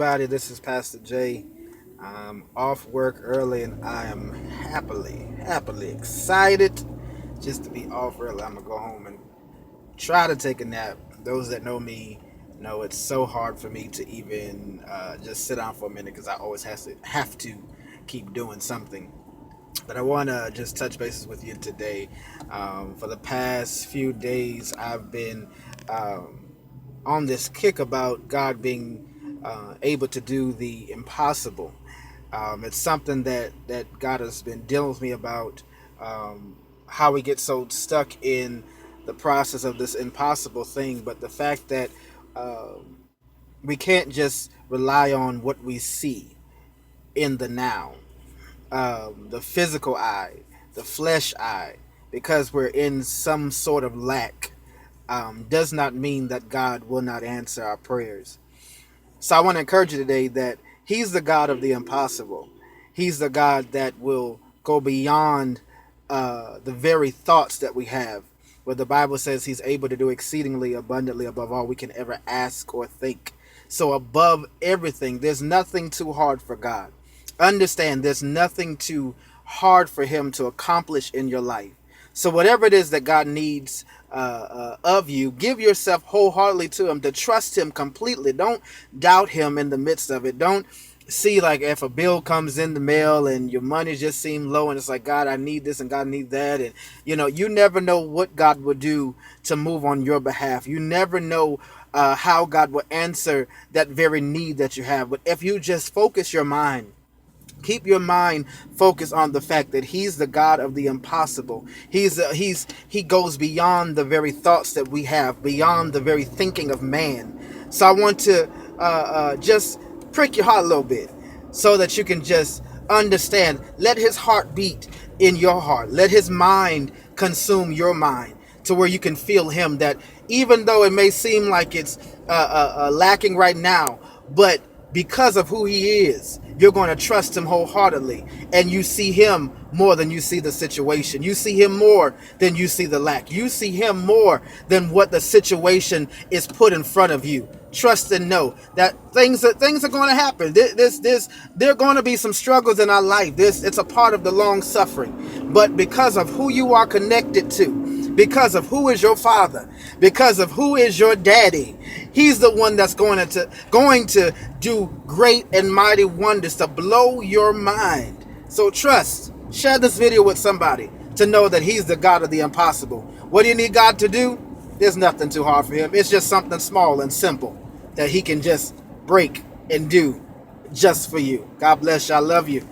Everybody, this is Pastor Jay. I'm off work early and I am happily excited just to be off early. I'm gonna go home and try to take a nap. Those that know me know it's so hard for me to even just sit down for a minute because I always have to keep doing something. But I want to just touch bases with you today. For the past few days, I've been on this kick about God being able to do the impossible. It's something that God has been dealing with me about, how we get so stuck in the process of this impossible thing, but the fact that we can't just rely on what we see in the now, the physical eye, the flesh eye, because we're in some sort of lack, does not mean that God will not answer our prayers. So I want to encourage you today that He's the God of the impossible. He's the God that will go beyond the very thoughts that we have. Where the Bible says He's able to do exceedingly abundantly above all we can ever ask or think. So above everything, there's nothing too hard for God. Understand, there's nothing too hard for Him to accomplish in your life. So whatever it is that God needs of you, give yourself wholeheartedly to Him, to trust Him completely. Don't doubt Him in the midst of it. Don't see like if a bill comes in the mail and your money just seems low and it's like, God, I need this and God need that. And you never know what God will do to move on your behalf. You never know how God will answer that very need that you have. But if you just focus your mind, keep your mind focused on the fact that He's the God of the impossible. He goes beyond the very thoughts that we have, beyond the very thinking of man. So I want to just prick your heart a little bit so that you can just understand. Let His heart beat in your heart. Let His mind consume your mind to where you can feel Him, that even though it may seem like it's lacking right now, but because of who He is, you're going to trust Him wholeheartedly, and you see Him more than you see the situation. You see Him more than you see the lack. You see Him more than what the situation is put in front of you. Trust and know that things are going to happen. There are going to be some struggles in our life. It's a part of the long suffering. But because of who you are connected to, because of who is your father, because of who is your daddy, He's the one that's going to do great and mighty wonders to blow your mind. So trust. Share this video with somebody to know that He's the God of the impossible. What do you need God to do? There's nothing too hard for Him. It's just something small and simple that He can just break and do just for you. God bless you. I love you.